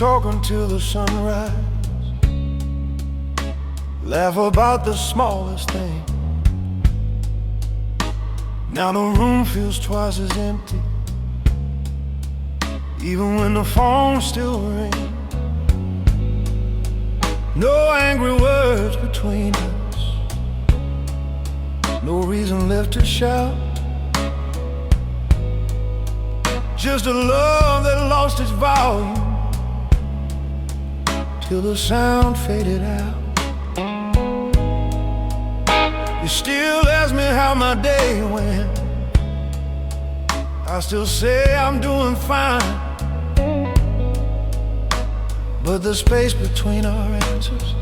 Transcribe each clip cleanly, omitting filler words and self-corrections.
talk until the sunrise, laugh about the smallest thing. Now the room feels twice as empty, even when the phone still rings. No angry words between us, no reason left to shout. Just a love that lost its volume till the sound faded out. You still ask me how my day went, I still say I'm doing fine. But the space between our answers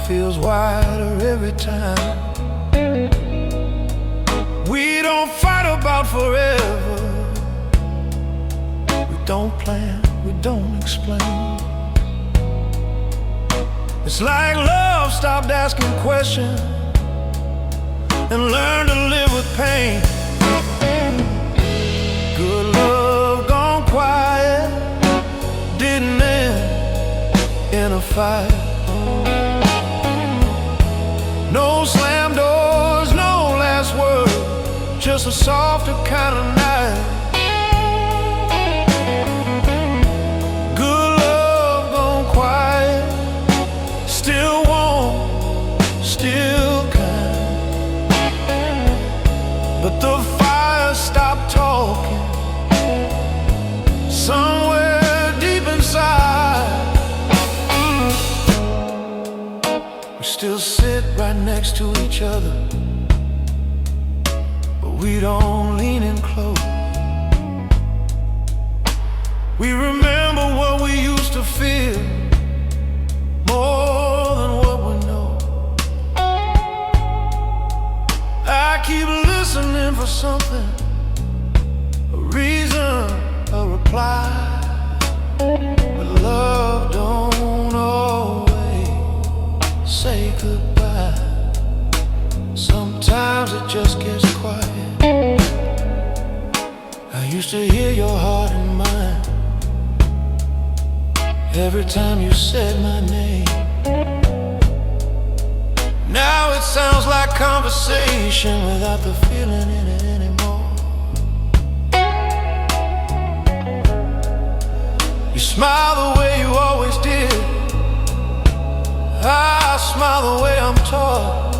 feels wider every time. We don't fight about forever, we don't plan, we don't explain. It's like love stopped asking questions and learned to live with pain. Good love gone quiet, didn't end in a fight. No slam doors, no last word, just a softer kind of night. Good love gone quiet, still warm, still kind. But the fire stopped talking somewhere deep inside. We still sit right next to each other, we don't lean in close. We remember what we used to feel more than what we know. I keep listening for something, a reason, a reply. But love don't always say goodbye. Sometimes it just gets quiet. I used to hear your heart and mine every time you said my name. Now it sounds like conversation without the feeling in it anymore. You smile the way you always did, I smile the way I'm taught.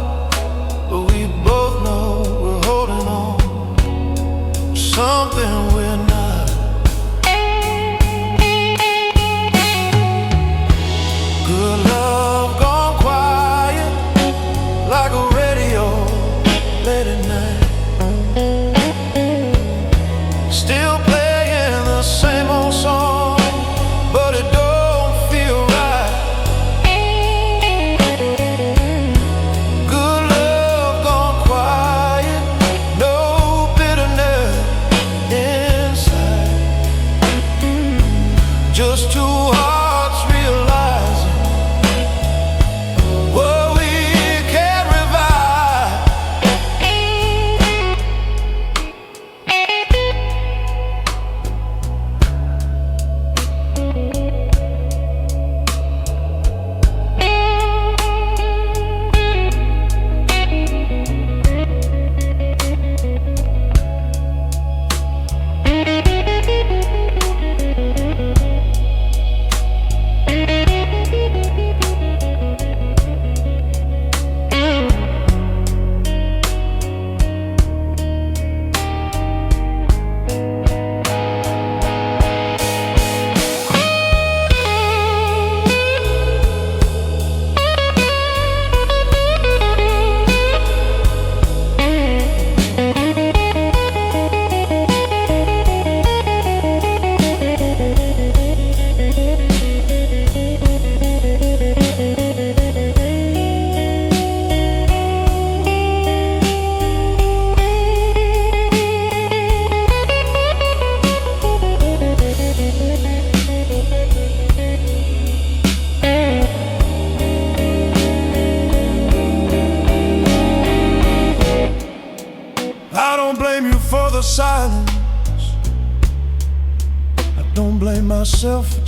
But we both know we're holding on to something we're not. Good love gone quiet, like a radio late at night. Still playing the same old song, but it don't feel right. Good love gone quiet, no bitterness inside. Just two hearts realizing what we can't revive.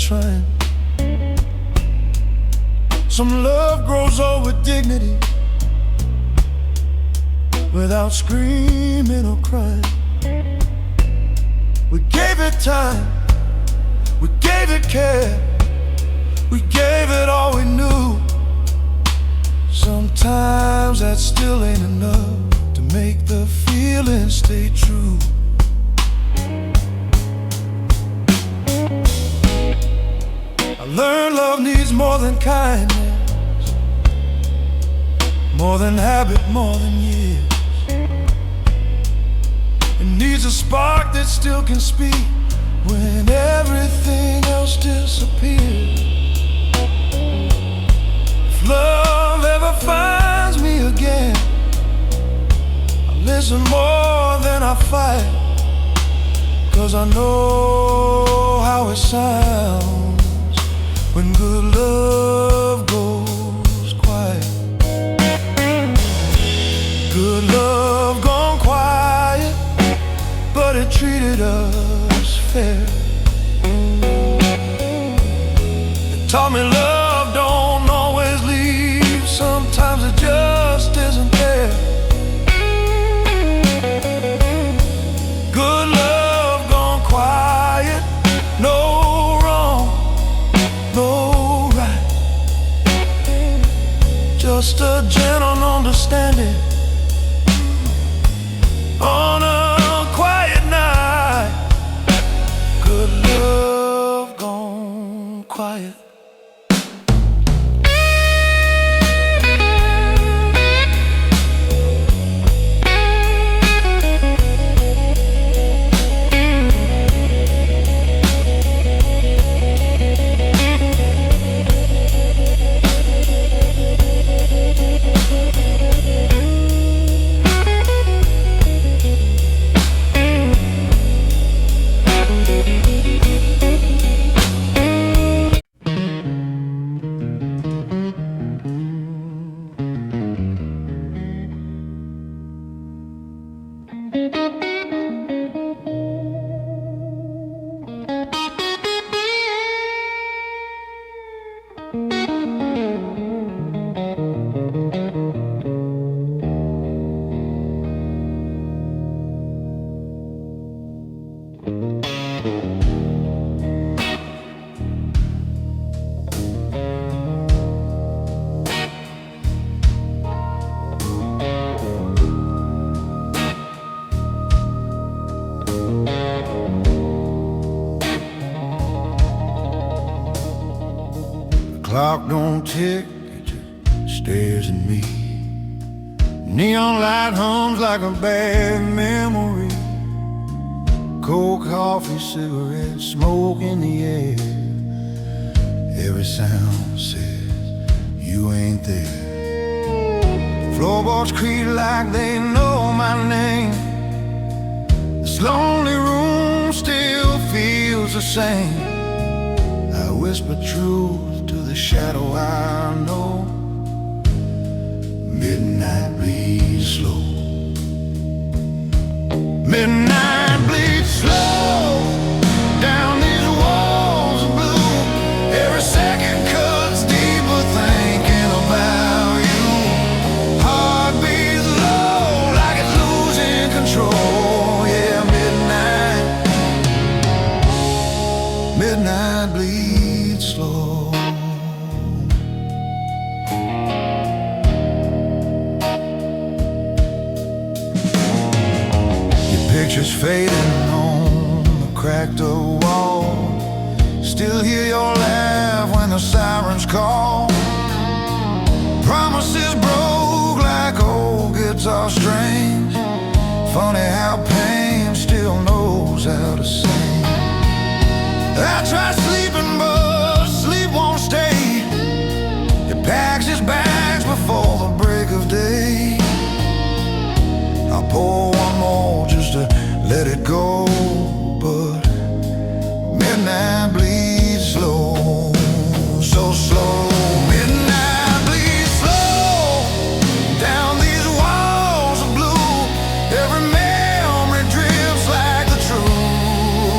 trying. Some love grows old with dignity, without screaming or crying. We gave it time, we gave it care, we gave it all we knew. Sometimes that still ain't enough to make the feeling stay true. I learned love needs more than kindness, more than habit, more than years. It needs a spark that still can speak when everything else disappears. If love ever finds me again, I'll listen more than I fight, 'cause I know how it sounds when good love goes quiet. Good love gone quiet, but it treated us fair. It taught me love don't always leave, sometimes it just isn't there. Good love gone quiet, no wrong, no right, just a gentle understanding on a quiet night. Good love gone quiet. Clock don't tick, it just stares at me. Neon light hums like a bad memory. Cold coffee, cigarette, smoke in the air. Every sound says you ain't there. Floorboards creak like they know my name. This lonely room still feels the same. I whisper truth to the shadow I know. Midnight bleeds slow. Midnight bleeds slow down these walls of blue. Every second cuts deeper thinking about you. Heart beats low like it's losing control. Yeah, midnight, midnight bleeds slow. Pictures fading on the cracked wall. Still hear your laugh when the sirens call. Promises broke like old guitar strings. Funny how pain still knows how to sing. I try sleeping but sleep won't stay. He packs his bags before the break of day. I'll pour one more just to let it go, but midnight bleeds slow, so slow. Midnight bleeds slow down these walls of blue. Every memory drifts like the truth.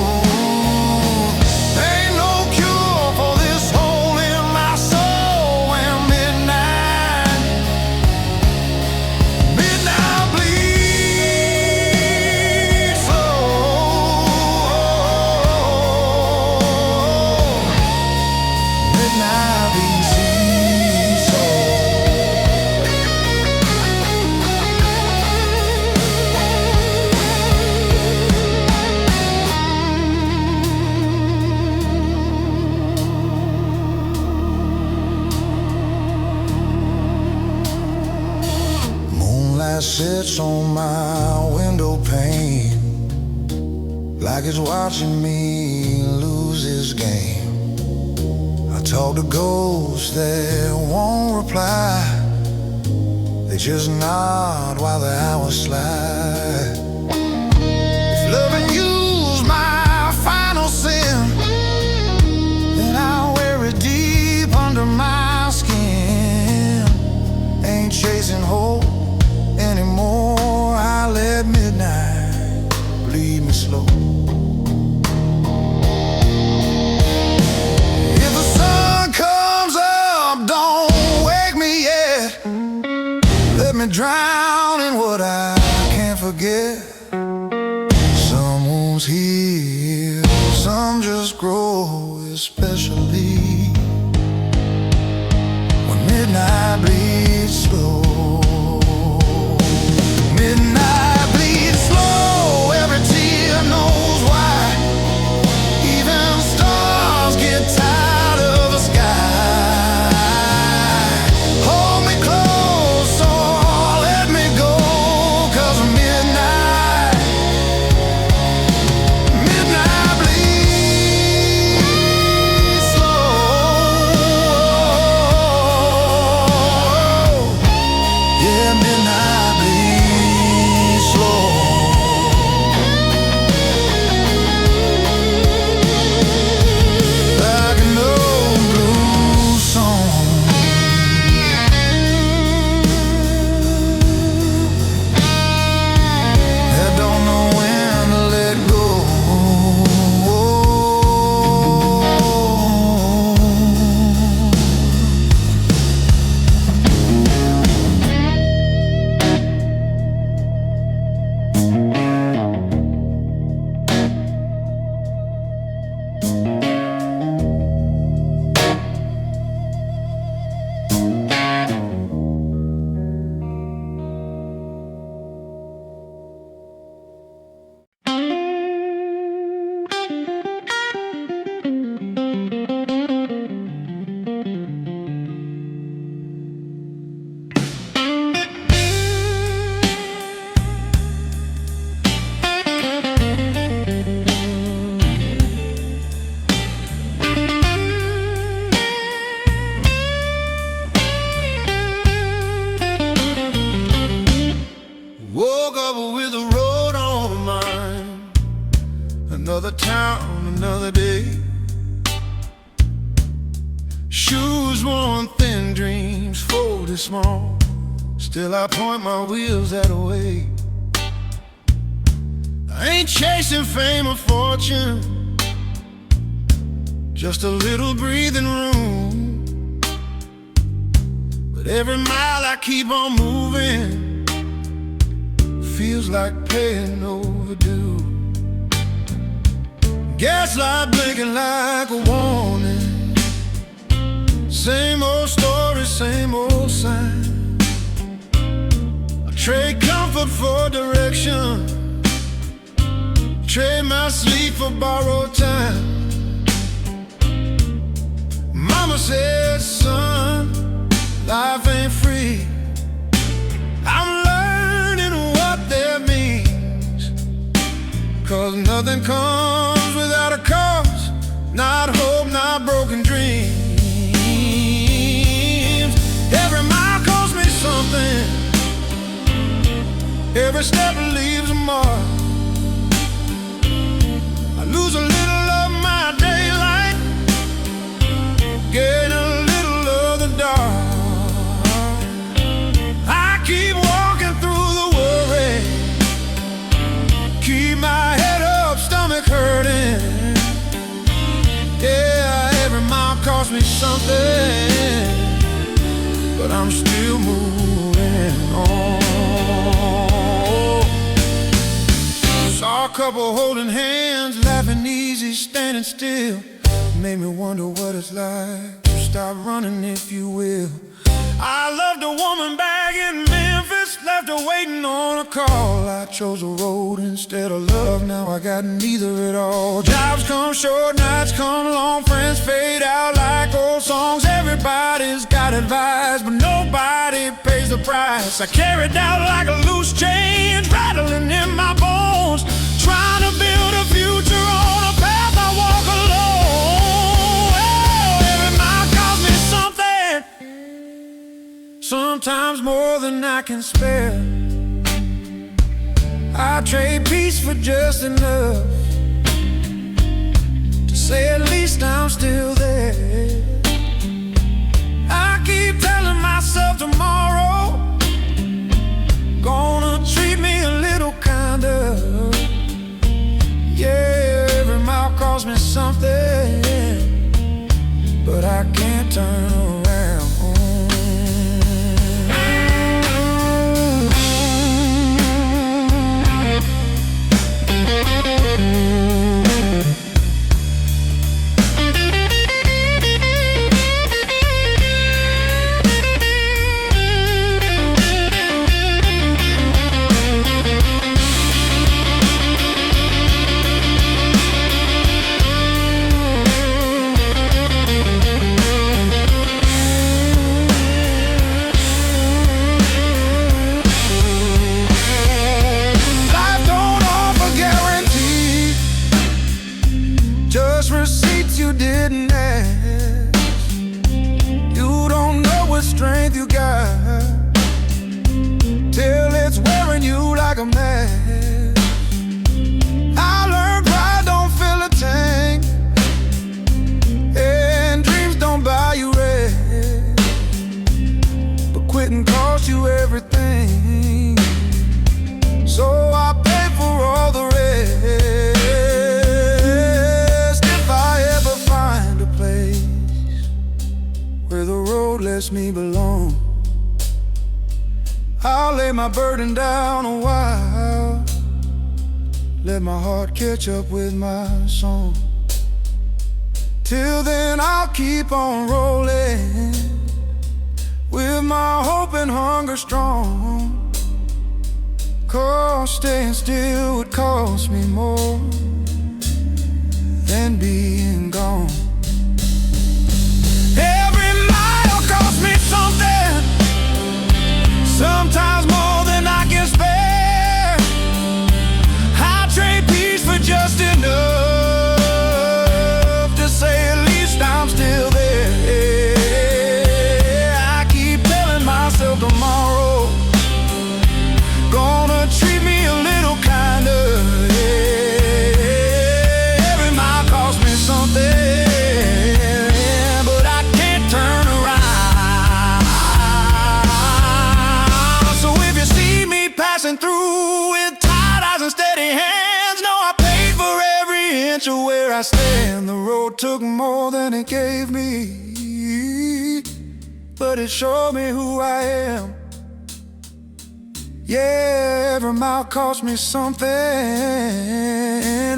midnight bleeds slow. Moonlight sits on my window pane like it's watching me lose this game. I talk to ghosts that won't reply. They just nod while the hours slide. If loving you's my final sin, then I'll wear it deep under my skin. Ain't chasing hope anymore. I let midnight bleed me slow. If the sun comes up, don't wake me yet. Let me drown in what I can't forget. Some wounds heal, some just grow, especially when midnight bleeds slow. Midnight bleeds slow, every tear knows why. Even stars get tired of the sky. Hold me close or let me go, 'cause midnight bleeds slow. Yeah, midnight bleeds slow. Like an old blues song. I don't know when to let go. Woke up with a road on my mind. Another town, another day. Shoes worn thin, dreams folded small. Still I point my wheels that way. I ain't chasing fame or fortune, just a little breathing room. But every mile I keep on moving feels like paying overdue. Gaslight blinking like a warning. Same old story, same old sign. I trade comfort for direction, trade my sleep for borrowed time. Mama said, son, life ain't free. I'm learning what that means, 'cause nothing comes without a cost. Not hope, not broken dreams. Every mile costs me something, every step leaves a mark. I lose a little of my daylight, gain a little of the dark. I keep walking through the worry, keep my head up, stomach hurting. Yeah, every mile costs me something, but I'm still moving on. Saw a couple holding hands, laughing easy, standing still. Made me wonder what it's like to stop running if you will. I loved a woman back in Memphis, left her waiting on a call. I chose a road instead of love, now I got neither at all. Jobs come short, nights come long, friends fade out like old songs. Everybody's got advice, but nobody pays the price. I carried out like a loose change, rattling in my bones, trying to build a future on a path I walk alone. Well, every mile cost me something, sometimes more than I can spare. I trade peace for just enough to say at least I'm still there. I keep telling myself tomorrow gonna treat me a little kinder. Yeah, every mile cost me something, but I can't turn around. Receipts you didn't ask. You don't know what strength you got till it's wearing you like a mask. I learned pride don't fill a tank, and dreams don't buy you rest, but quitting costs you everything, so I pay for all the rest. Where the road lets me belong, I'll lay my burden down a while, let my heart catch up with my song. Till then I'll keep on rolling, with my hope and hunger strong, 'cause staying still would cost me more than being gone. Something, sometimes more than I can spare. I trade peace for just enough to say at least I'm still there. I keep telling myself tomorrow gonna treat me a little kinder. Every mile cost me something, through with tight eyes and steady hands. No, I paid for every inch of where I stand. The road took more than it gave me, but it showed me who I am. Yeah, every mile cost me something,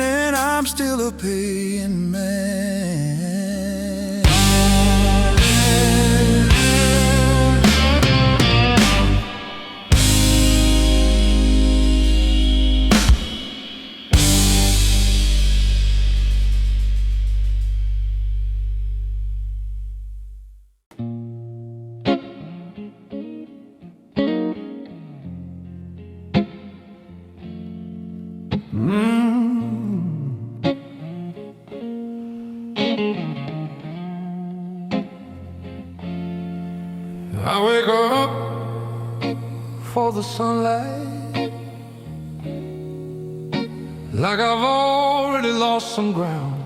and I'm still a paying man. I wake up for the sunlight, like I've already lost some ground.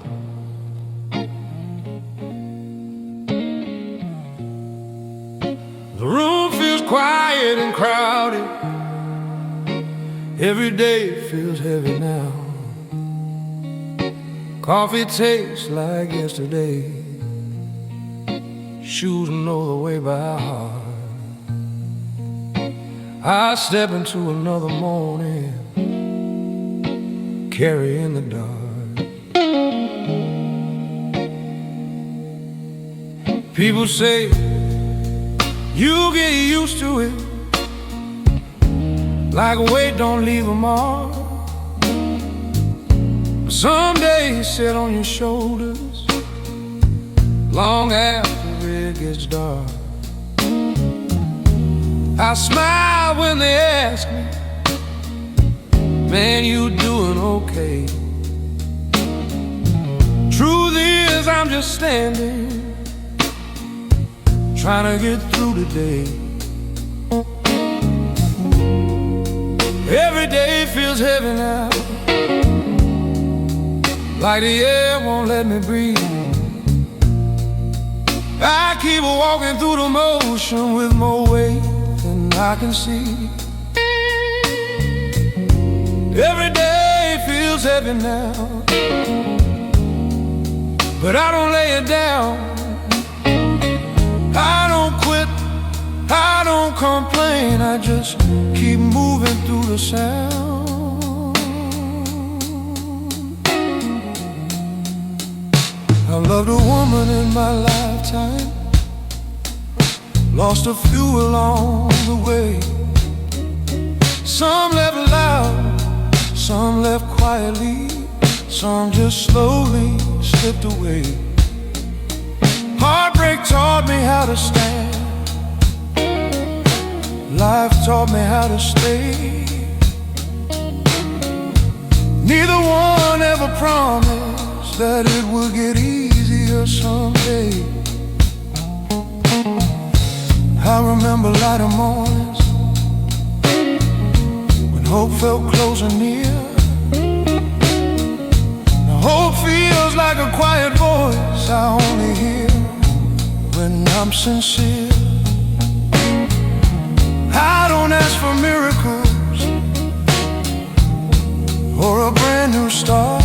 The room feels quiet and crowded, every day feels heavy now. Coffee tastes like yesterday, shoes know the way by heart. I step into another morning, carrying the dark. People say you get used to it, like a weight don't leave a mark. But some days sit on your shoulders long after it gets dark. I smile when they ask me, man, you doing okay? Truth is, I'm just standing, trying to get through the day. Every day feels heavy now, like the air won't let me breathe. I keep walking through the motion with more weight than I can see. Every day feels heavy now, but I don't lay it down. I don't quit, I don't complain, I just keep moving through the sound. I loved a woman in my lifetime, lost a few along the way. Some left loud, some left quietly, some just slowly slipped away. Heartbreak taught me how to stand, life taught me how to stay. Neither one ever promised that it would get easier someday. I remember lighter mornings when hope felt close and near. Now hope feels like a quiet voice I only hear when I'm sincere. I don't ask for miracles or a brand new start.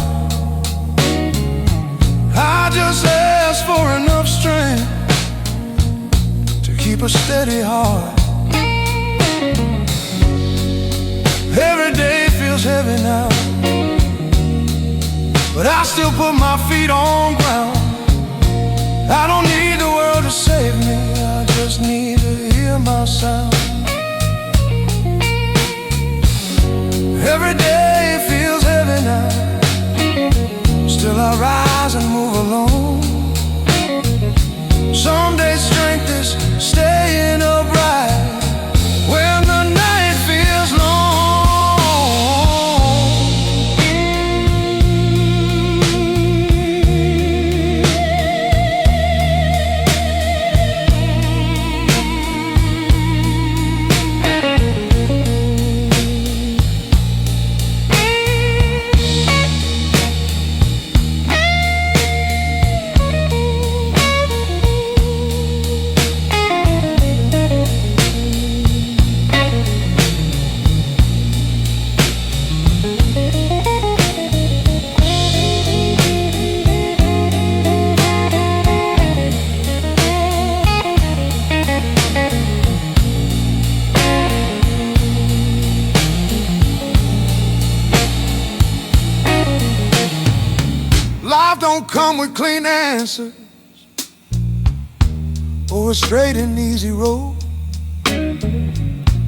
I just ask for enough strength to keep a steady heart. Every day feels heavy now, but I still put my feet on ground. I don't need the world to save me, I just need to hear my sound. Every day feels heavy now, still I rise and move along. Some days strength is staying upright when the night feels long. Life don't come with clean answers or a straight and easy road.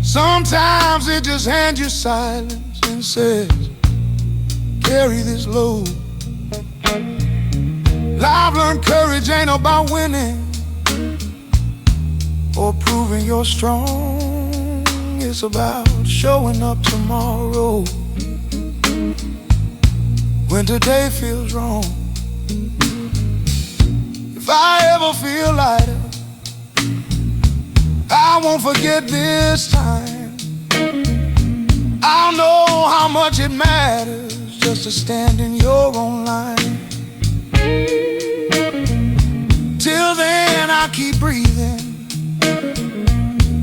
Sometimes it just hands you silence and says, carry this load. I've learned courage ain't about winning or proving you're strong. It's about showing up tomorrow when today feels wrong. If I ever feel lighter, I won't forget this time. I'll know how much it matters just to stand in your own line. Till then I keep breathing,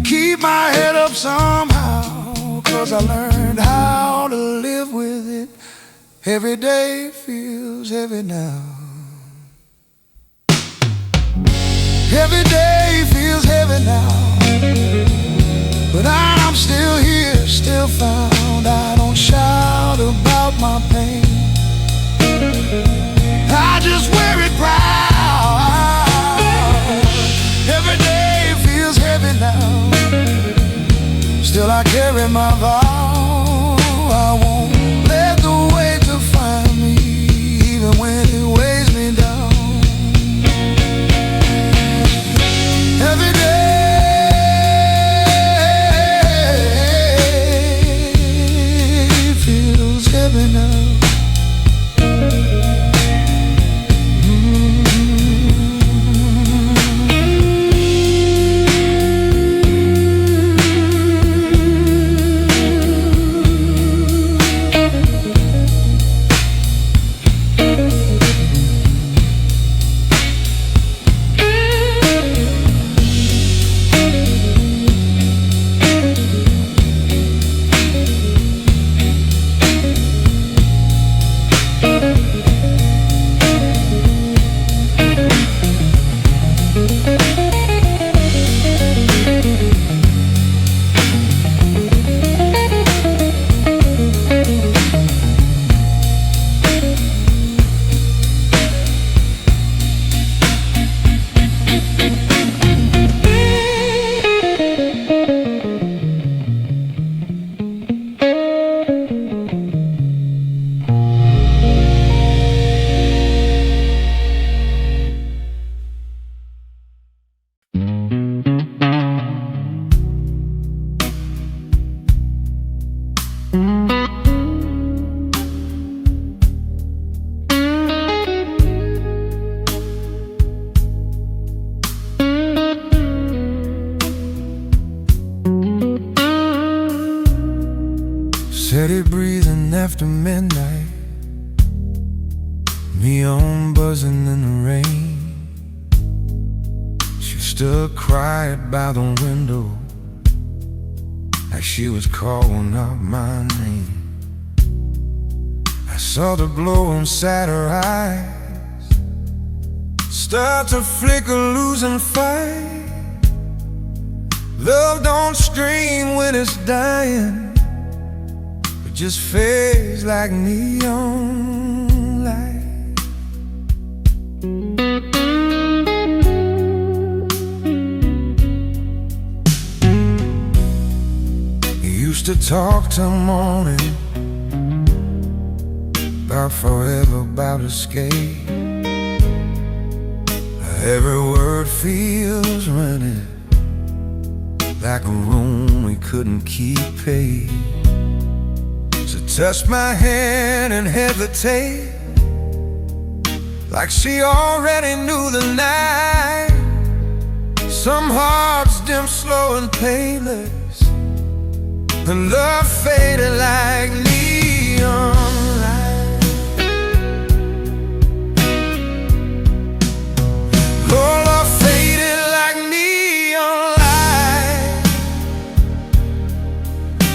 keep my head up somehow, 'cause I learned how to live with it. Every day feels heavy now. Every day feels heavy now, but I'm still here, still found. I don't shout about my pain, I just wear it proud. I carry my vow, I won't let the weight define me, even when it weighs me down. Every day feels heavy now. Steady breathing after midnight, neon buzzing in the rain. She stood quiet by the window, like she was calling out my name. I saw the glow inside her eyes start to flicker, losing fight. Love don't scream when it's dying, just fades like neon light. You used to talk till morning, about forever, about escape. Every word feels rented, like a room we couldn't keep paid. Touched my hand and hesitate, like she already knew the night. Some hearts dim, slow and painless, and love faded like neon light. Oh, love faded like neon light,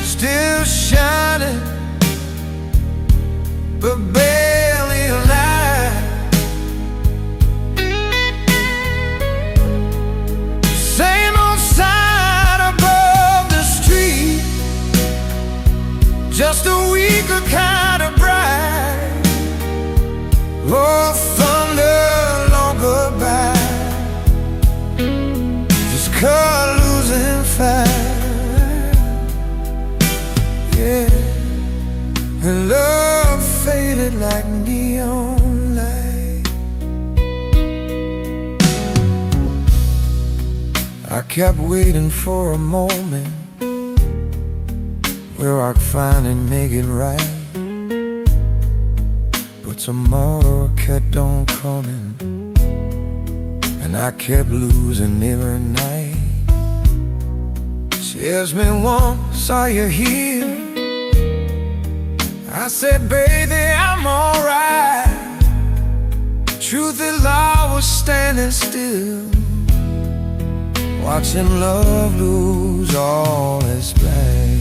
still shining but barely alive. Same old sign above the street, just a weaker kind of bright. Oh, thunder long goodbye, just cut losing fire. Yeah, and love faded like neon light. I kept waiting for a moment where I'd finally make it right, but tomorrow kept on coming, and I kept losing every night. She asked me once, are you here? I said, baby, I'm alright. Truth is, I was standing still, watching love lose all its play.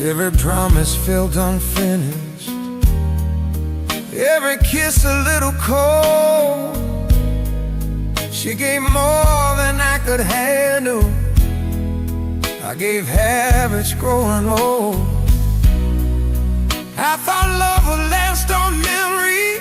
Every promise felt unfinished, every kiss a little cold. She gave more than I could handle, I gave habits growing old. I thought love would last on memory,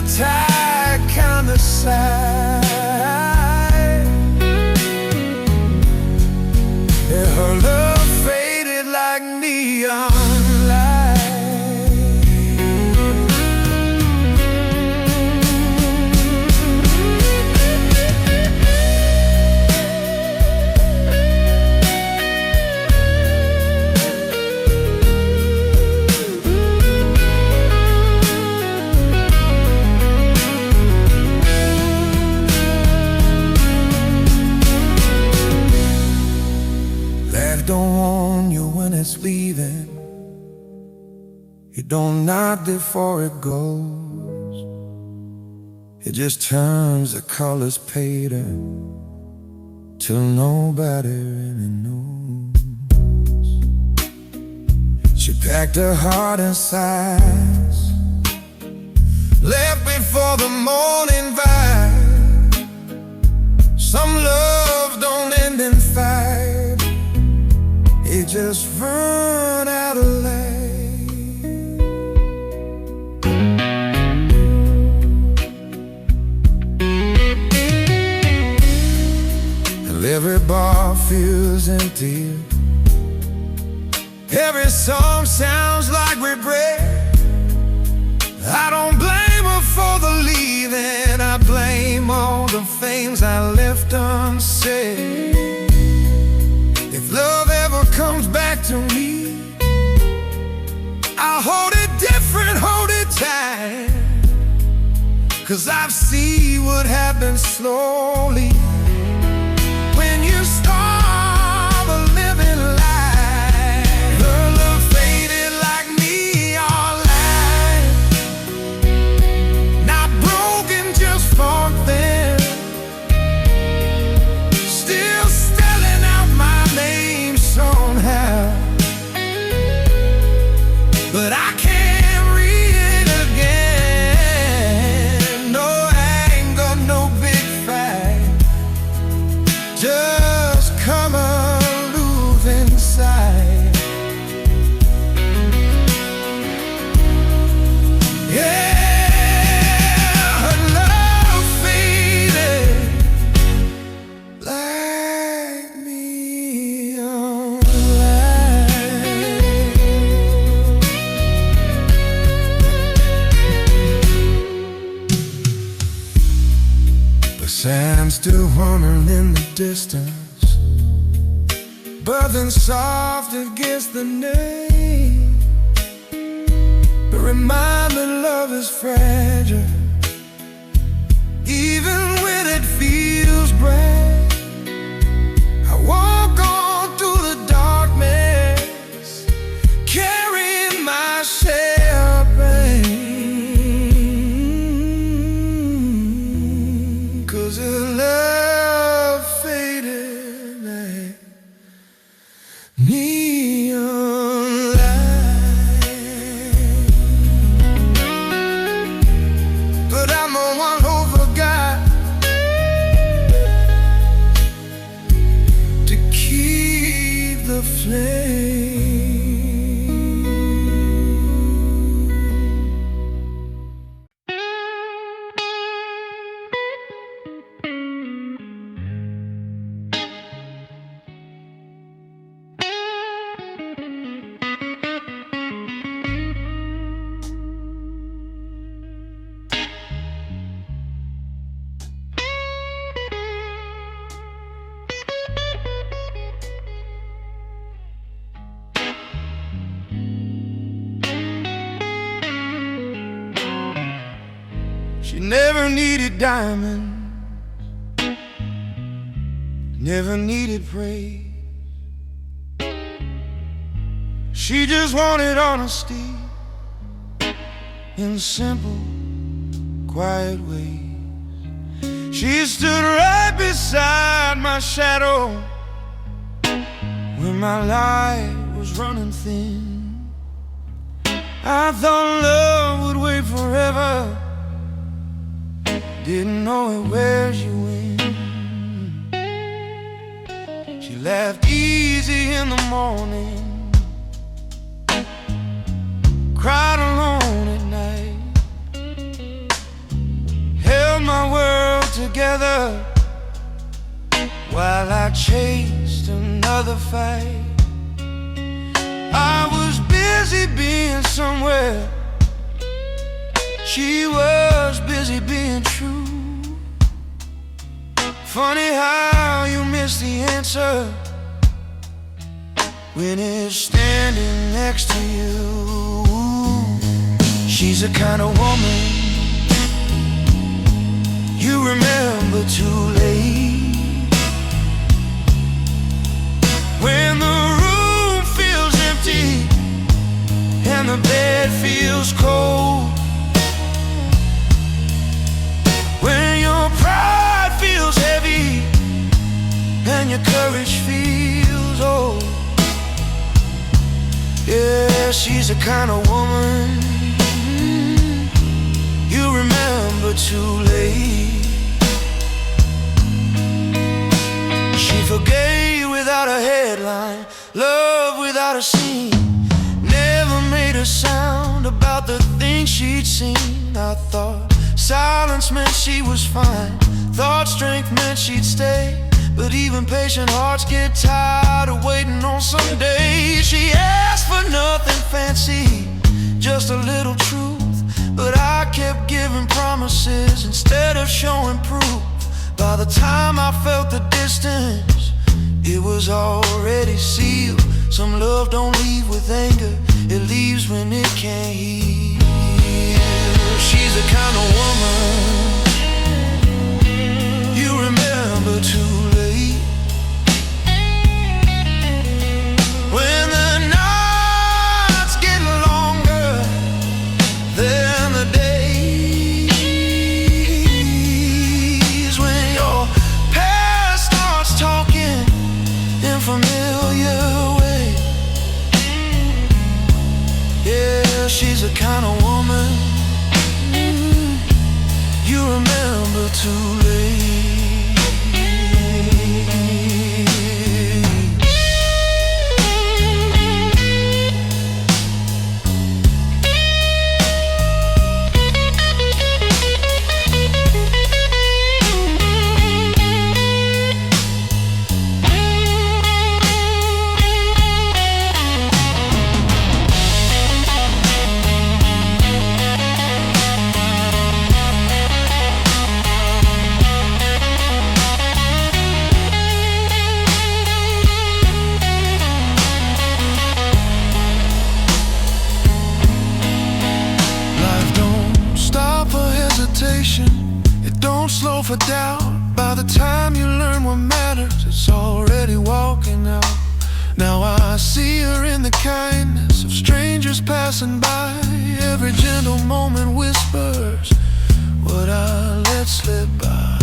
tight kind of side. Yeah, her love faded like neon light. Don't warn you when it's leaving. It don't knock before it goes. It just turns the colors paler till nobody really knows. She packed her heart and sighs, left before the morning vibe. Some love don't end in fight, it just run out of light. And every bar feels empty, every song sounds like regret. I don't blame her for the leaving, I blame all the things I left unsaid. If love ever comes back to me, I'll hold it different, hold it tight. 'Cause I've seen what happens slowly when you start a living life. Her love faded like neon light, not broken, just for them. Still spelling out my name somehow, but I can't read it again. No anger, no big fight, just come aloof inside. Yeah, her love faded like neon light. The sand still humming in the distance, buzzing soft against the name. But remind me love is fragile, even when it feels bright. I walk on through the darkness, carrying my share of pain. 'Cause her love faded like neon light. But I'm the one who forgot to keep the flame. She never needed diamonds, never needed praise. She just wanted honesty in simple, quiet ways. She stood right beside my shadow when my light was running thin. I thought love would wait forever, didn't know it wears you in. She laughed easy in the morning, cried alone at night. together while I chased another fight. I was busy being somewhere, she was busy being true. Funny how you miss the answer when it's standing next to you. She's the kind of woman you remember too late, when the room feels empty and the bed feels cold, when your pride feels heavy and your courage feels old. Yeah, she's the kind of woman you remember too late. She forgave without a headline, love without a scene, never made a sound about the things she'd seen. I thought silence meant she was fine, thought strength meant she'd stay, but even patient hearts get tired of waiting on some day. She asked for nothing fancy, just a little truth, but I kept giving promises instead of showing proof. By the time I felt the distance, it was already sealed. Some love don't leave with anger, it leaves when it can't heal. She's the kind of woman you remember too late, when the nights get longer than the days, when your past starts talking in familiar way. Yeah, she's the kind of woman you remember too late. It don't slow for doubt. By the time you learn what matters, it's already walking out. Now I see her in the kindness of strangers passing by. Every gentle moment whispers what I let slip by.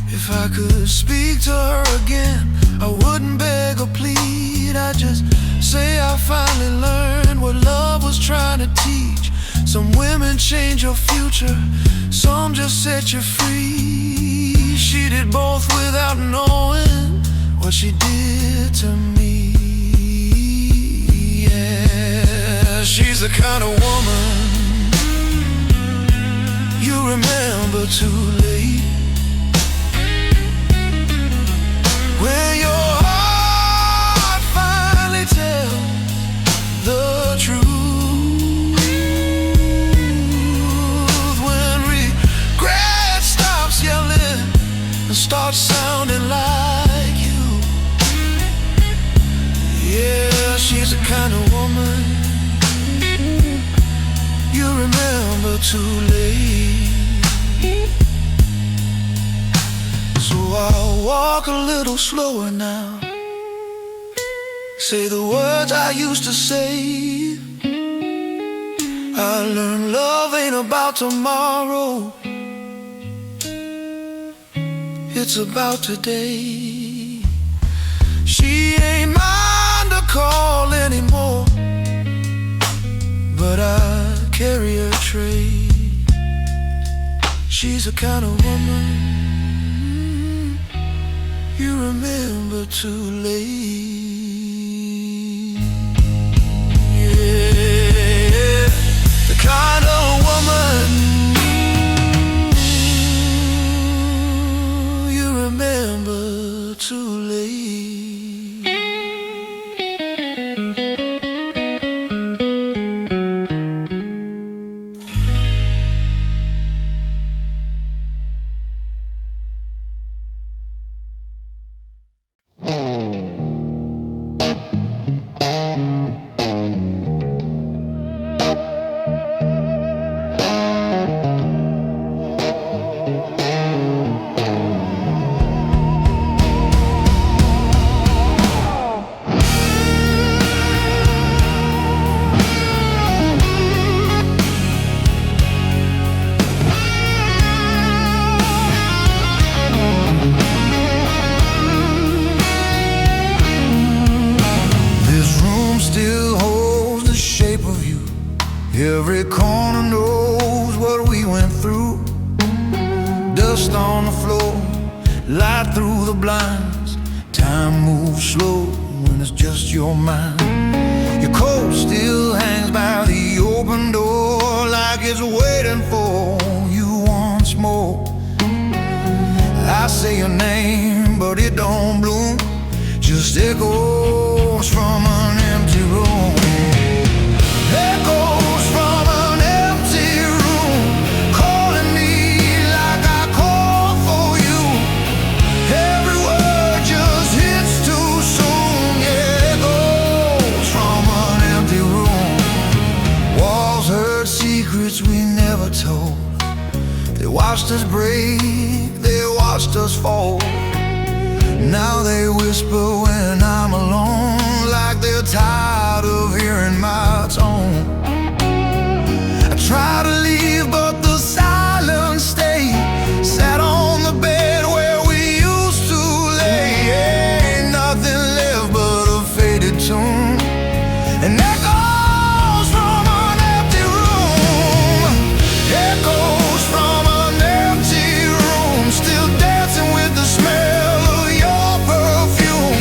If I could speak to her again, I wouldn't beg or plead. I'd just say I finally learned what love was trying to teach. Some women change your future, some just set you free. She did both without knowing what she did to me. Yeah, she's the kind of woman you remember too late, when your heart finally tells the truth, when regret stops yelling and starts sounding like you. Yeah, she's the kind of woman you remember too late. So I'll walk a little slower now, say the words I used to say. I learned love ain't about tomorrow, it's about today. She ain't mine to call anymore, but I carry her trait. She's the kind of woman you remember too late. Yeah, the kind of woman Every corner knows what we went through. Dust on the floor, light through the blinds. Time moves slow when it's just your mind. Your coat still hangs by the open door, like it's waiting for you once more. I say your name, but it don't bloom, just echoes from an empty room. Echoes from an empty room, calling me like I call for you. Every word just hits too soon. Yeah, echoes from an empty room. Walls heard secrets we never told. They watched us break, they watched us fall. Now they whisper when I'm alone, like they're tired of hearing my tone. I try to leave, but the silence stays. Sat on the bed where we used to lay. Ain't nothing left but a faded tune, and echoes from an empty room. Echoes from an empty room, still dancing with the smell of your perfume.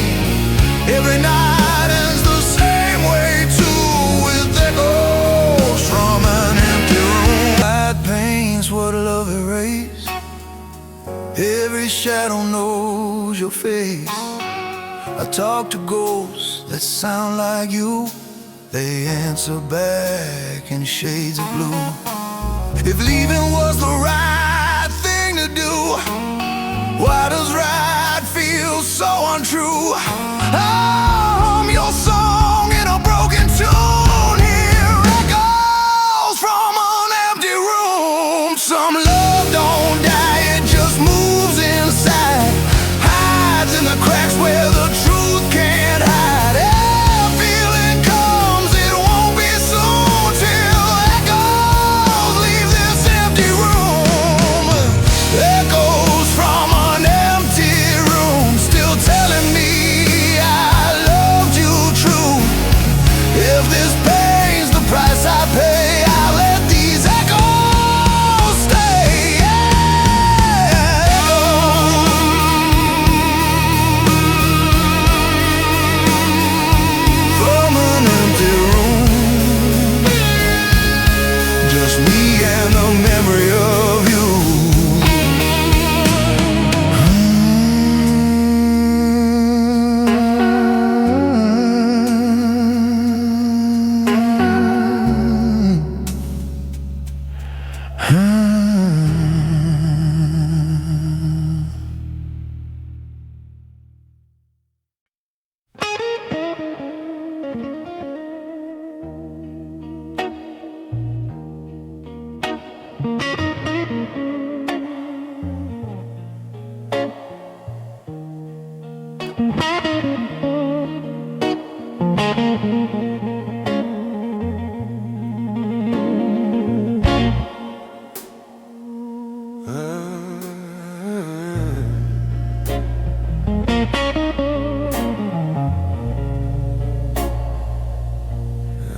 Every night ends the same way too, with echoes from an empty room. Light paints what love erased. Every shadow knows your face. I talk to ghosts that sound like you. They answer back in shades of blue. If leaving was the right thing to do, why does right feel so untrue? I'm your song in a broken tune. Here echoes from an empty room. Some love don't die, it just moves inside, hides in the cracks where the truth can't hide. Every feeling comes, it won't be soon till echoes leave this empty room. Echoes from an empty room, still telling me I loved you true. If this pain's the price I pay, I'll let these echoes stay. From an empty room, just me and the memory of you.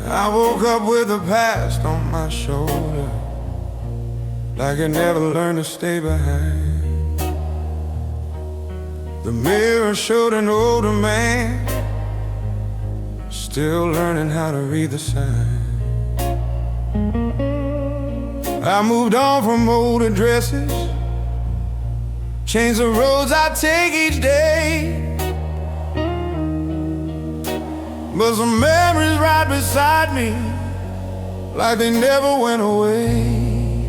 I woke up with the past on my shoulder, like I never learned to stay behind. The mirror showed an older man, still learning how to read the signs. I moved on from old addresses, changed the roads I take each day. But some memories right beside me, like they never went away.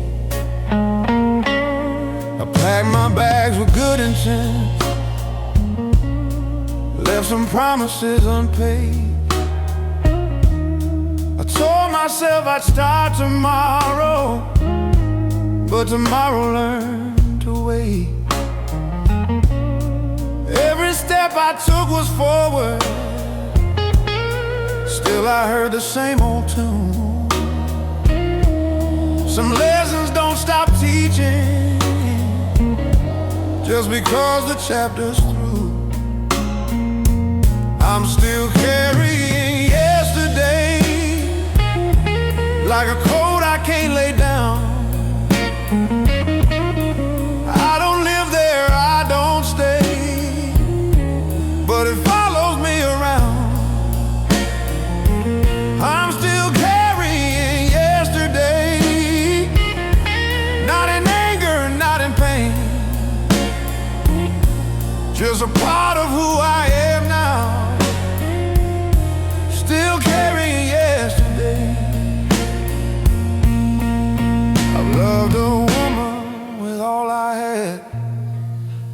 I packed my bags with good intent, left some promises unpaid. I told myself I'd start tomorrow, but tomorrow learned to wait. Every step I took was forward, still I heard the same old tune. Some lessons don't stop teaching just because the chapter's through. I'm still carrying yesterday like a coat I I can't lay down. I don't live there, I don't stay, but it follows me around. I'm still carrying yesterday, not in anger, not in pain, just a part of who I am now. Still carrying yesterday. I loved a woman with all I had,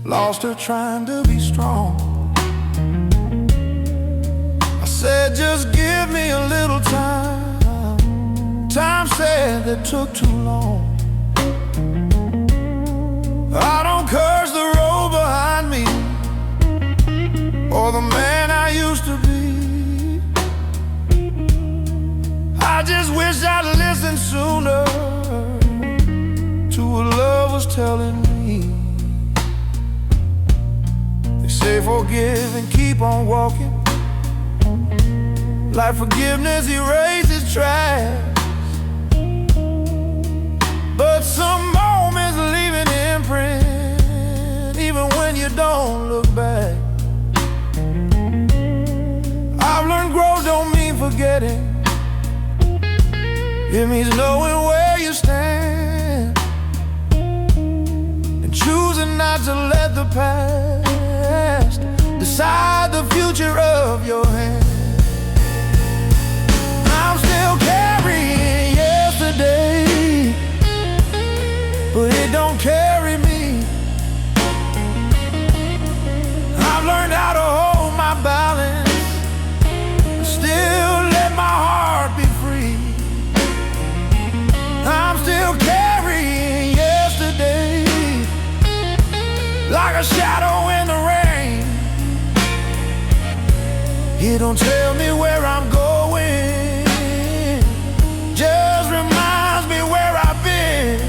lost her trying to be strong. I said, just give me a little time. Time said that took too long. I don't curse the road behind me or the man I used to be. I just wish I'd listened sooner to what love was telling me. They say forgive and keep on walking, like forgiveness erases tracks. But some moments leave an imprint, even when you don't look back. I've learned growth don't mean forgetting, it means knowing where you stand and choosing not to let the past decide the future of your hand. I'm still carrying yesterday, but it don't carry me. I've learned how to hold my balance and still let my heart be free. I'm still carrying yesterday, like a shadow in the rain. It don't tell me where I'm going, just reminds me where I've been.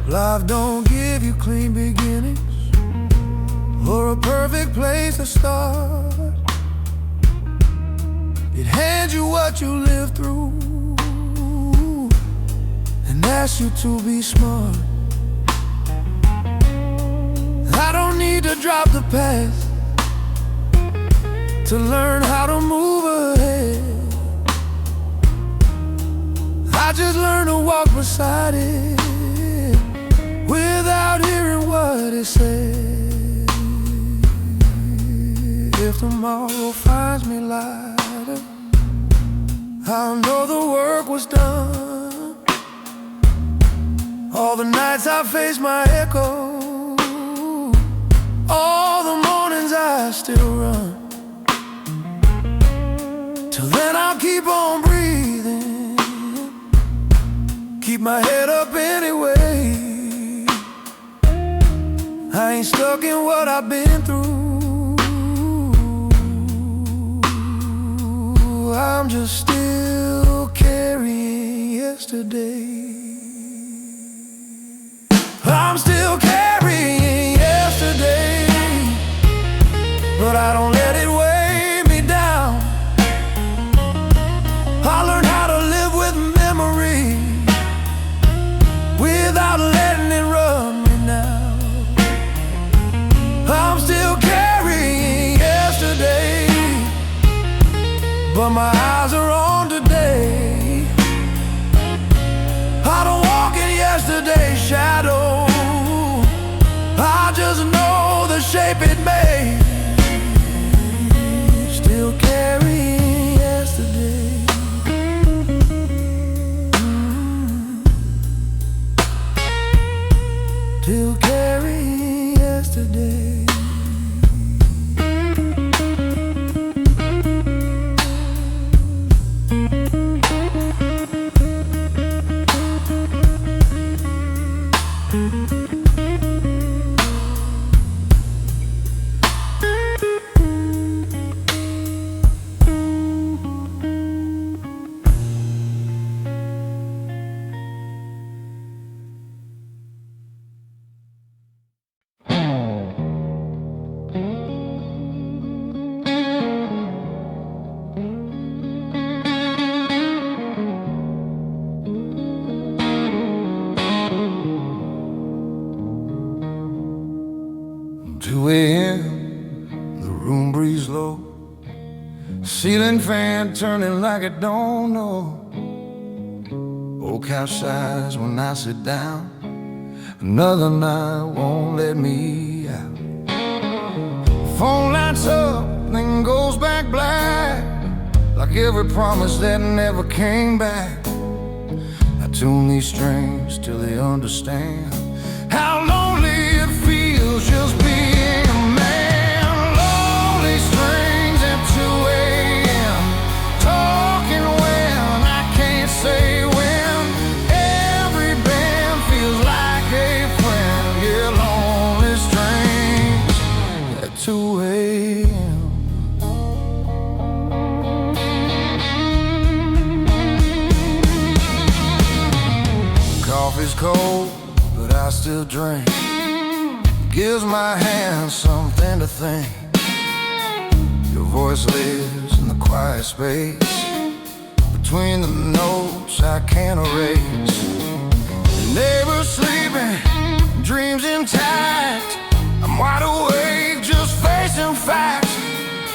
Life don't give you clean beginnings or a perfect place to start. It hands you what you lived through and asks you to be smart. I don't need to drop the past to learn how to move ahead. I just learned to walk beside it without hearing what it said. If tomorrow finds me lighter, I'll know the work was done. All the nights I faced my echo, all the mornings I still run. Till then I'll keep on breathing, keep my head up anyway. I ain't stuck in what I've been through, I'm just still carrying yesterday. I'm still carrying yesterday, but I don't let it weigh me down. I learned how to live with memory without letting it run me now. I'm still carrying yesterday, but my eyes are on today. I don't walk in yesterday's shadow, I just know the shape it made. Still carrying yesterday. Still carrying yesterday. room breeze low, ceiling fan turning like it don't know. Old couch sighs when I sit down, another night won't let me out. Phone lights up, then goes back black, like every promise that never came back. I tune these strings till they understand how lonely it feels just being a man. Lonely strings at 2 a.m., talking when I can't say when. Every band feels like a friend. Yeah, lonely strings at 2 a.m. Coffee's cold, but I still drink. Gives my hands something to think. Your voice lives in the quiet space between the notes I can't erase. The neighbors sleeping, dreams intact. I'm wide awake, just facing facts.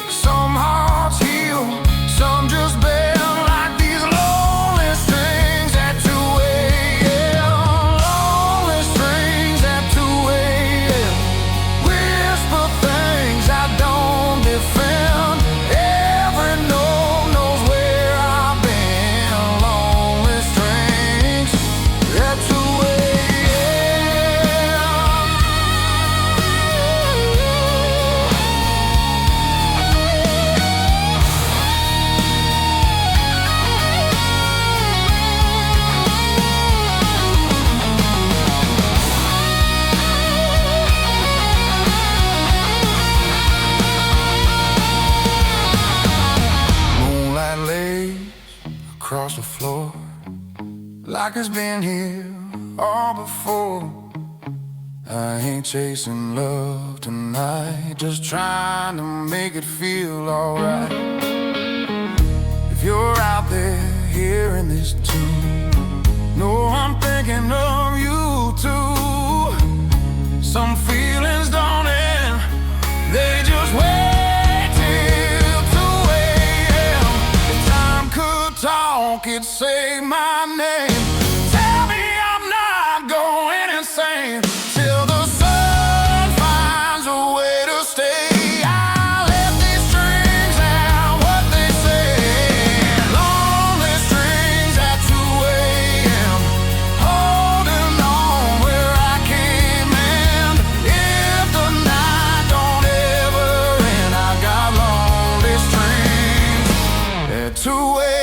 Some hearts heal, some just bend like these lonely strings at 2 a.m. Lonely strings at 2 a.m. Whisper things I don't defend. Every note knows where I've been. Lonely strings at 2 across the floor, like it's been here all before. I ain't chasing love tonight, just trying to make it feel alright. If you're out there hearing this tune, know I'm thinking of you too. Some feelings don't end, they just wait till 2 a.m. If time could talk, it'd say my name. Tell me I'm not going insane till the sun finds a way to stay. I let these strings out what they say. Lonely strings at 2 a.m. holding on where I can't mend. If the night don't ever end, I got lonely strings at 2 a.m.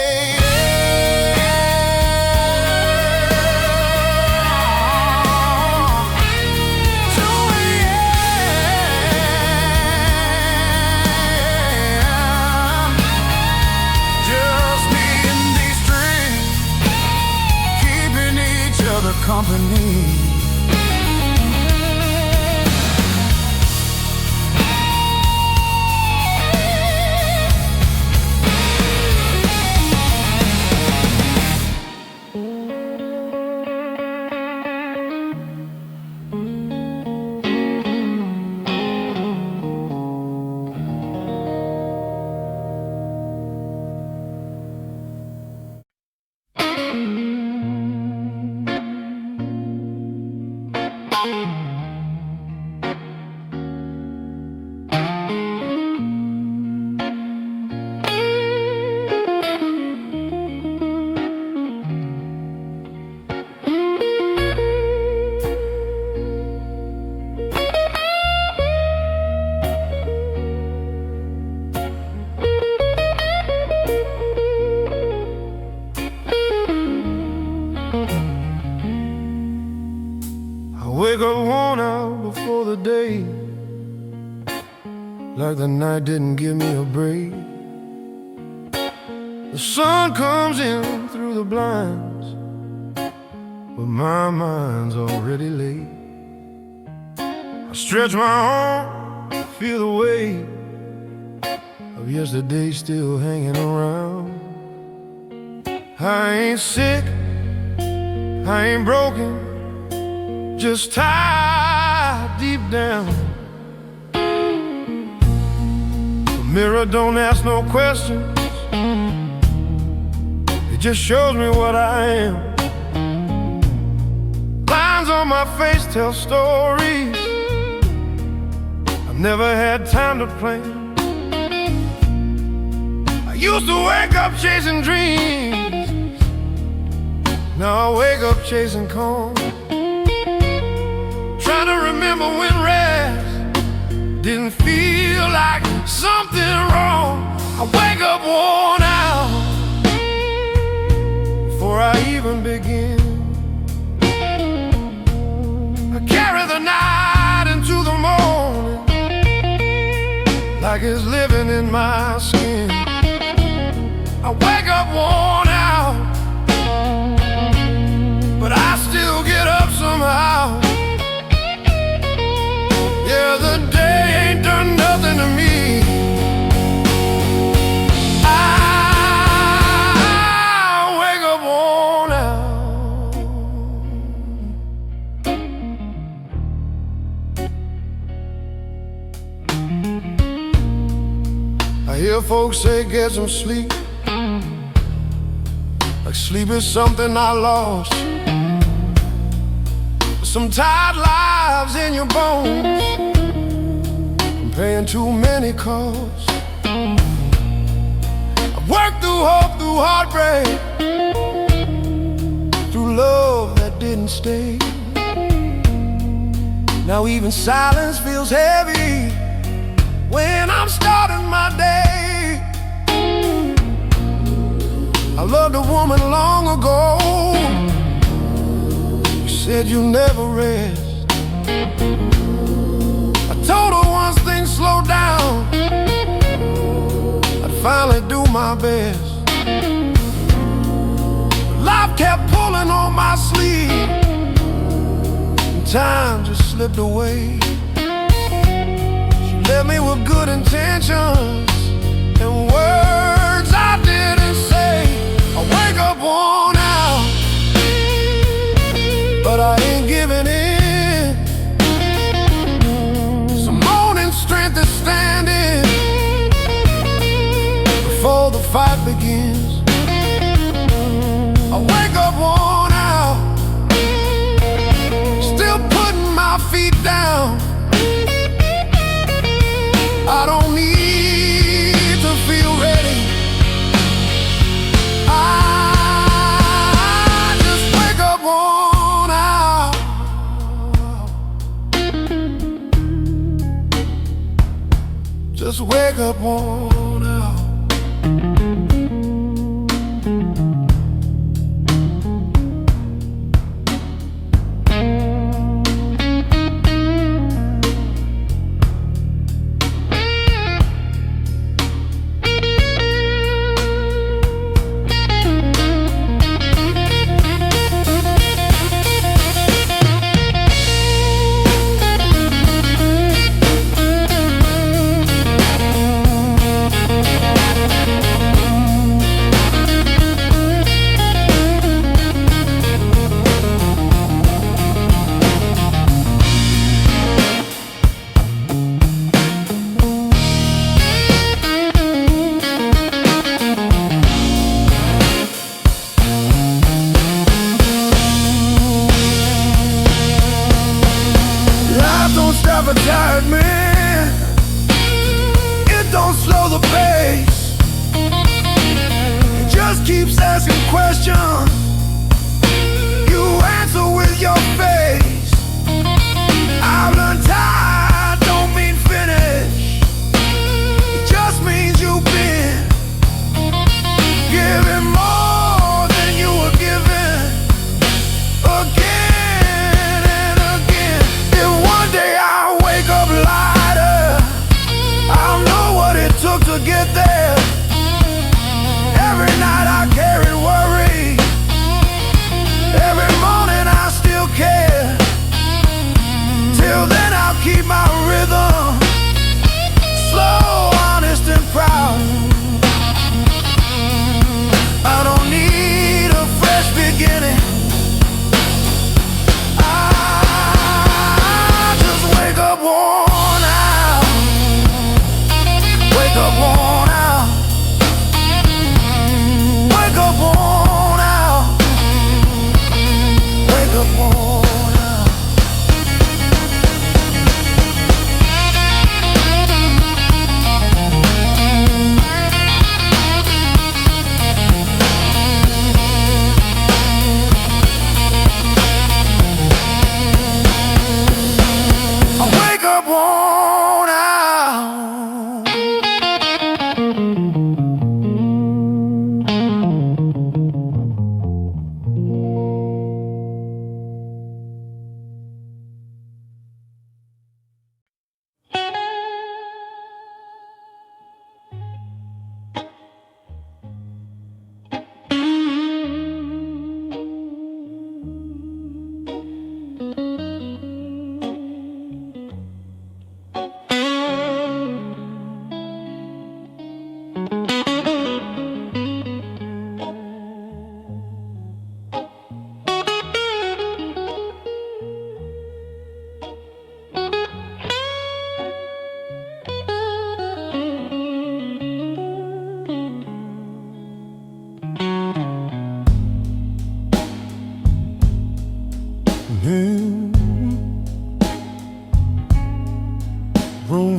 Company. Wake up worn out before the day, like the night didn't give me a break. The sun comes in through the blinds, but my mind's already late. I stretch my arm, feel the weight of yesterday still hanging around. I ain't sick, I ain't broken, just tired deep down. Mirror don't ask no questions, it just shows me what I am. Lines on my face tell stories I've never had time to plan. I used to wake up chasing dreams, now I wake up chasing calm. Trying to remember when rest didn't feel like something wrong. I wake up worn out before I even begin. I carry the night into the morning like it's living in my skin. I wake up worn out, but I still get up somehow. Yeah, the day ain't done nothing to me. I wake up worn out. I hear folks say get some sleep, like sleep is something I lost. Some tired lives in your bones, I'm paying too many costs. I've worked through hope, through heartbreak, through love that didn't stay. Now even silence feels heavy when I'm starting my day. I loved a woman long ago, said you never rest. I told her once things slow down, I'd finally do my best. But life kept pulling on my sleeve, and time just slipped away. She left me with good intentions and words I didn't say. I wake up worn out, but I ain't giving in. Some morning strength is standing before the fight begins. I wake up worn out, still putting my feet down. I don't need to feel ready, I just wake up worn out. Just wake up worn out. Stop a tired man, it don't slow the pace. It just keeps asking questions, you answer with your face. I've learned tired don't mean finish, it just means you've been giving more than you were given again and again. If one day I wake up lighter, I'll know what it took to get there. Every night I carried worry,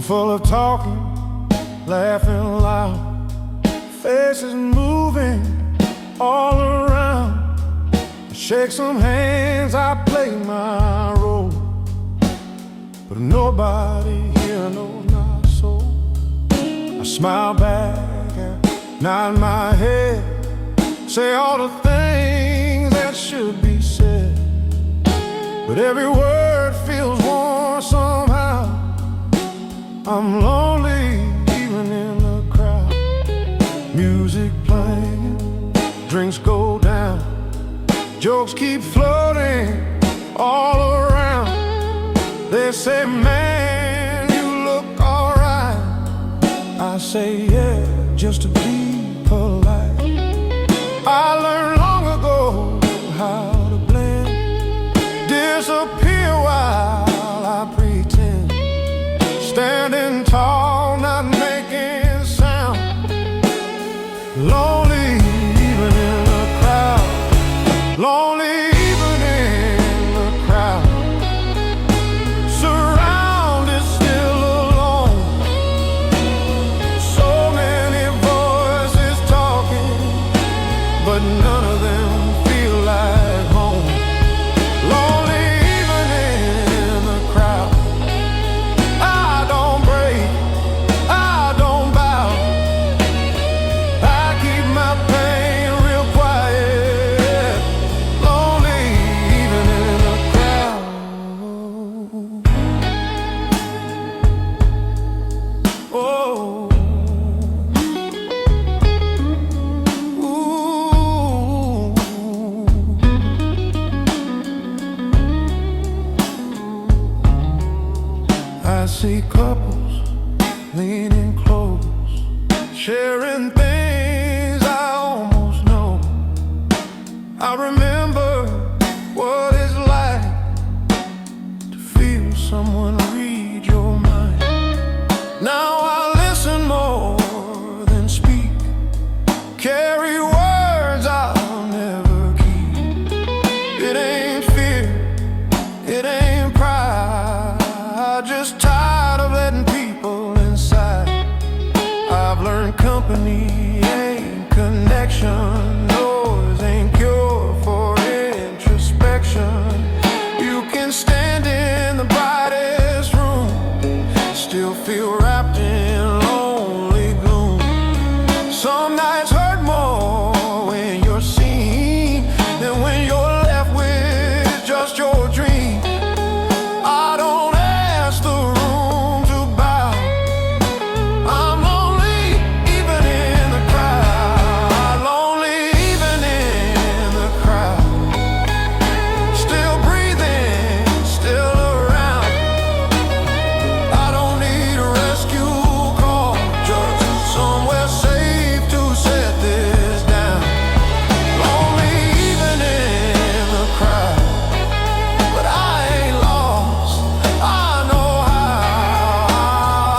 full of talking, laughing loud, faces moving all around. I shake some hands, I play my role, but nobody here knows my soul. I smile back and nod my head, say all the things that should be said, but every word feels warm somehow. I'm lonely even in the crowd. Music playing, drinks go down, jokes keep floating all around. They say, man, you look alright. I say, yeah, just to be polite. I learned long ago how to blend, disappear while I pretend, standing tall, not making sound. Lonely even in the crowd. Lonely even in the crowd. Surrounded, still alone. So many voices talking, but none of them feel like home. Lonely even in the crowd. I don't break, I don't bow. I keep my pain real quiet. Lonely even in the crowd. Oh, ooh. I see couples leaning close, sharing things I almost know. I remember what it's like to feel someone read your mind. Now I listen more than speak, carry words I'll never keep. It ain't fear, it ain't pride, just tired of letting people inside. I've learned company ain't connection, noise ain't cure for introspection. You can stand in the brightest room, still feel wrapped in lonely gloom. Some nights hurt more when you're seen than when you're left with just your dream. I don't ask the room to bow. I'm lonely even in the crowd. Lonely even in the crowd. Still breathing, still around. I don't need a rescue call, just somewhere safe to set this down. Lonely even in the crowd, but I ain't lost. I know how.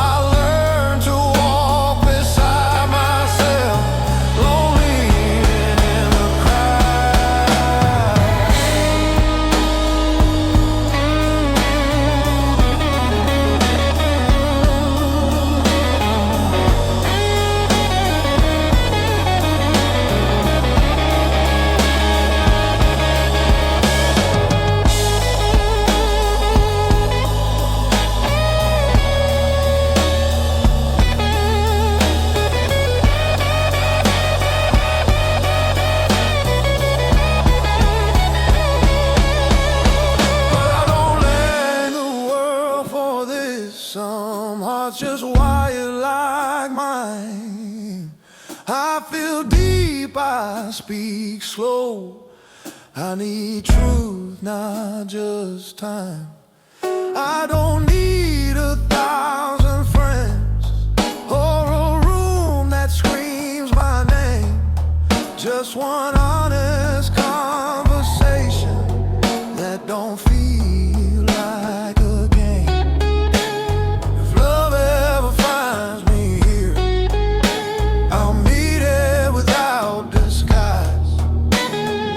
I learned to walk beside myself. Lonely even in the crowd. But I don't blame the world for this. Some hearts just wired like mine. I feel deep, I speak slow. I need truth, not just time. I don't need 1,000 friends or a room that screams my name. Just one honest conversation that don't feel like a game. If love ever finds me here, I'll meet it without disguise.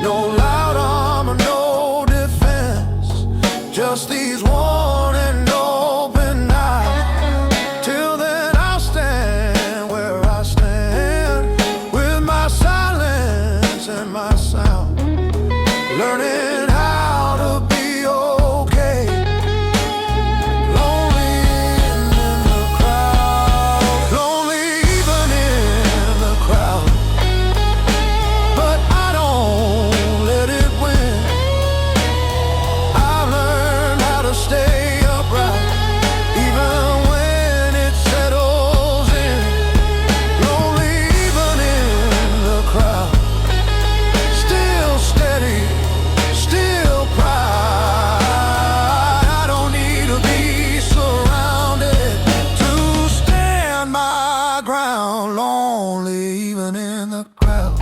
No loud armor, no defense, just these worn and open eyes. high ground, lonely even in the crowd.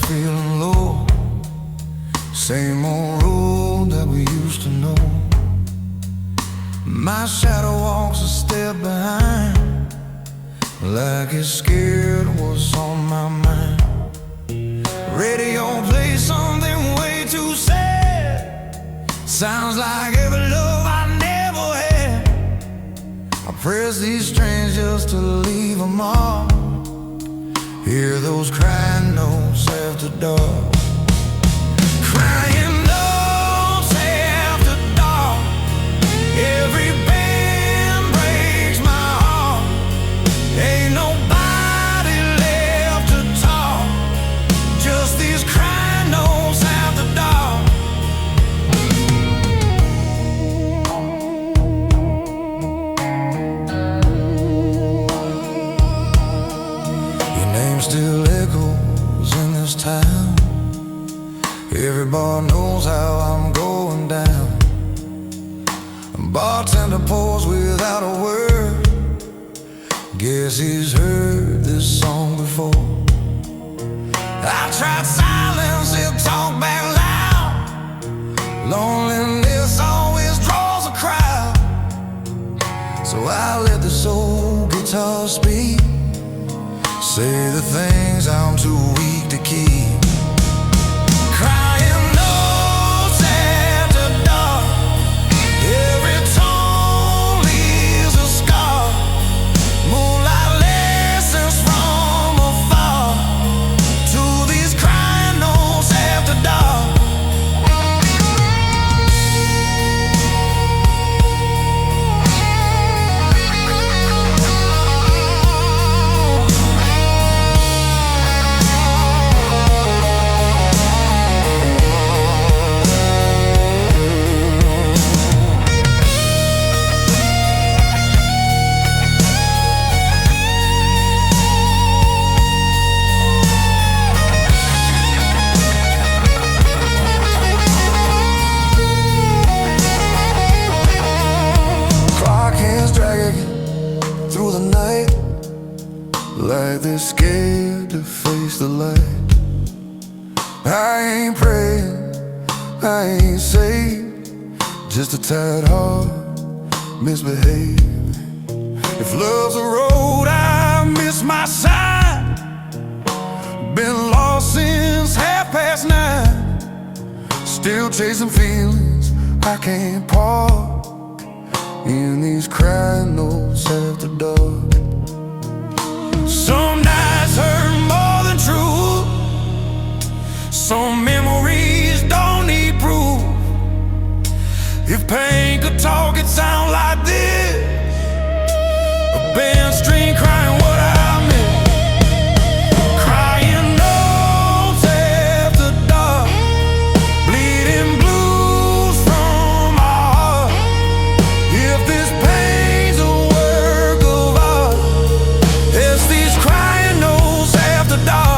Feeling low, same old road that we used to know. My shadow walks a step behind, like it's scared what's on my mind. Radio plays something way too sad, sounds like every love I never had. I press these strings just to leave them all. Hear those crying notes after dark. Crying notes after dark. Every band breaks my heart. Ain't nobody left to talk. Just these crying notes after dark. Still echoes in this town. Every bar knows how I'm going down. A bartender pours without a word. Guess he's heard this song before. I tried silence, it talked back loud. Loneliness always draws a crowd. So I let the soul guitar speak, say the things I'm too weak to keep. Crying notes after dark. Every tone leaves a scar. Moonlight listens from afar to these crying notes after dark. Like they're scared to face the light. I ain't praying, I ain't saved, just a tired heart misbehaving. If love's a road, I miss my sign. Been lost since 9:30. Still chasing feelings I can't park in these crying notes after dark. pain could talk, it'd sound like this. A band string crying what I miss, crying notes after dark, bleeding blues from my heart. If this pain's a work of art, it's these crying notes after dark.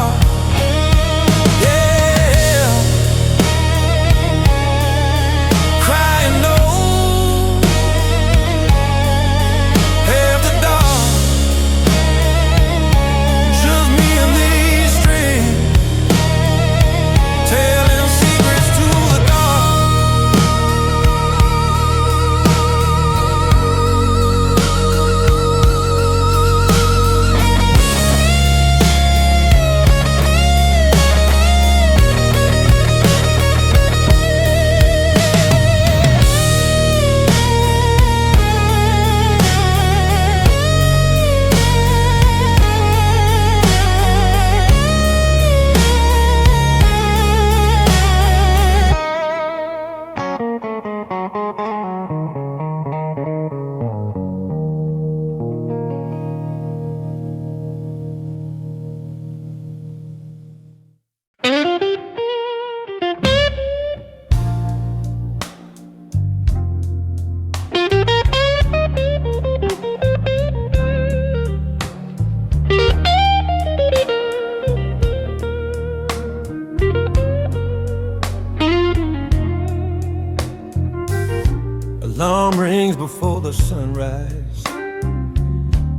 Alarm rings before the sunrise,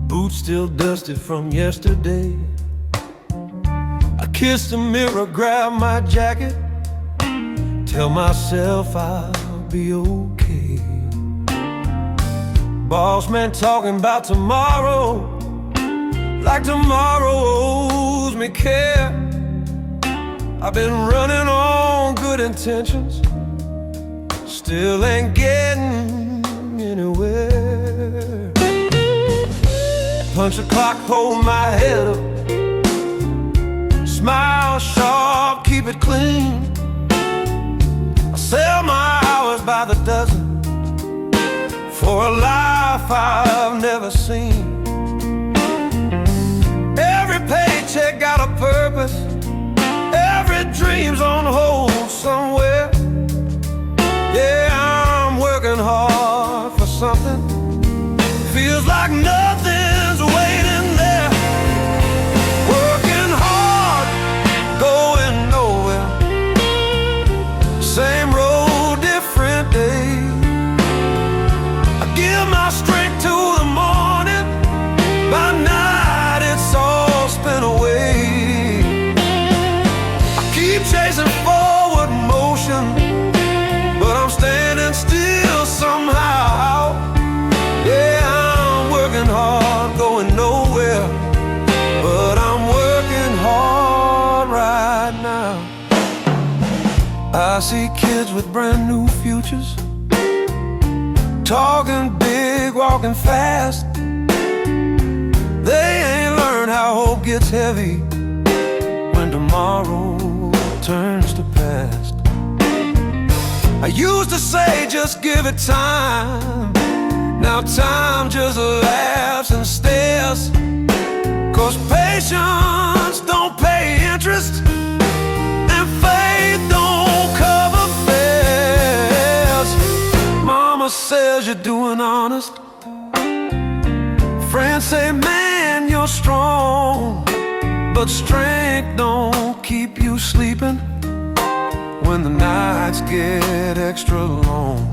boots still dusty from yesterday. I kiss the mirror, grab my jacket, tell myself I'll be okay. Boss man talking about tomorrow, like tomorrow owes me care. I've been running on good intentions, still ain't getting anywhere. Punch the clock, hold my head up, smile sharp, keep it clean. I sell my hours by the dozen for a life I've never seen. Every paycheck got a purpose, every dream's on hold somewhere. Yeah, I'm working hard for something, feels like nothing's waiting there. Working hard, going nowhere, same road, different day. I give my strength to the morning, by night it's all spent away. I keep chasing forward motion, but I'm standing still somehow. Yeah, I'm working hard, going nowhere, but I'm working hard right now. I see kids with brand new futures, talking big, walking fast. They ain't learned how hope gets heavy when tomorrow turns to past. I used to say just give it time, now time just laughs and stares. 'Cause patience don't pay interest, and faith don't cover fares. Mama says you're doing honest, friends say man you're strong, but strength don't keep you sleeping when the nights get extra long.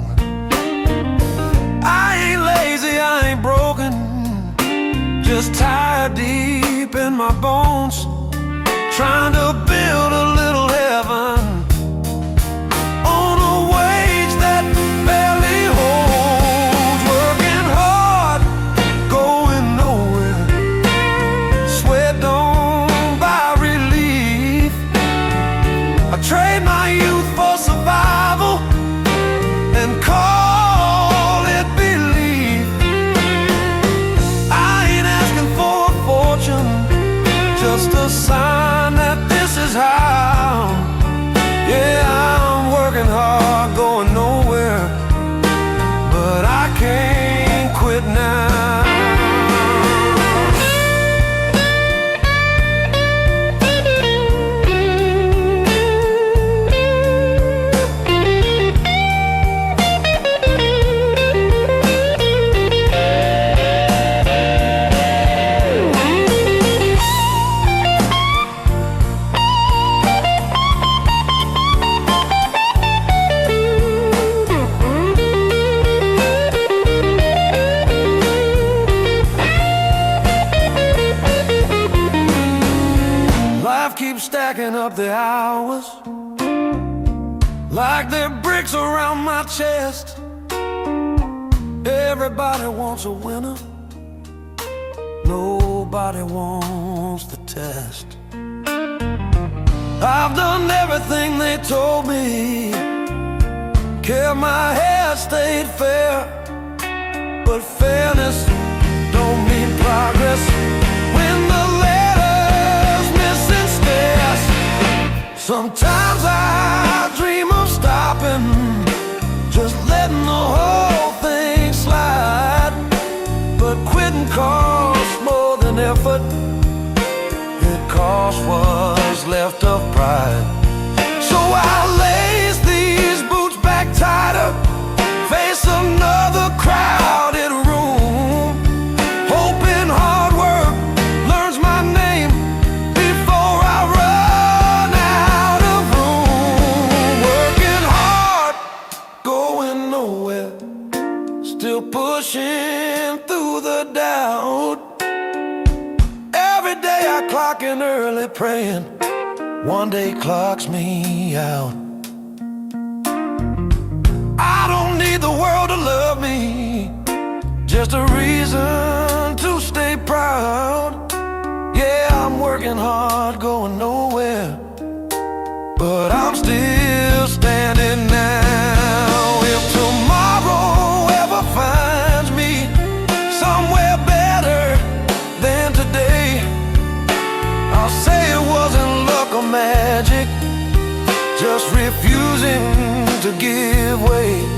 I ain't lazy, I ain't broken, just tired deep in my bones, trying to build a little heaven on a wage that barely holds. Working hard, going nowhere, sweat don't buy relief. I trade my youth for survival and call it belief. I ain't asking for a fortune, just a sign that this is how keep stacking up the hours like they're bricks around my chest. Everybody wants a winner, nobody wants the test. I've done everything they told me, kept my hair, stayed fair, but fairness don't mean progress when the letter's missing stairs. Sometimes I dream of stopping, just letting the whole thing slide, but quitting costs more than effort. It costs what's left of pride. So I lace these boots back tighter, face another crowded room, hoping hard work learns my name before I run out of room. Working hard, going nowhere, still pushing through the doubt. Every day I clock in early praying one day clocks me out. I don't need the world to love me, just a reason to stay proud. Yeah, I'm working hard, going nowhere, but I'm still standing now. If tomorrow ever finds me somewhere better than today, I'll say it wasn't luck or magic, just refusing to give way.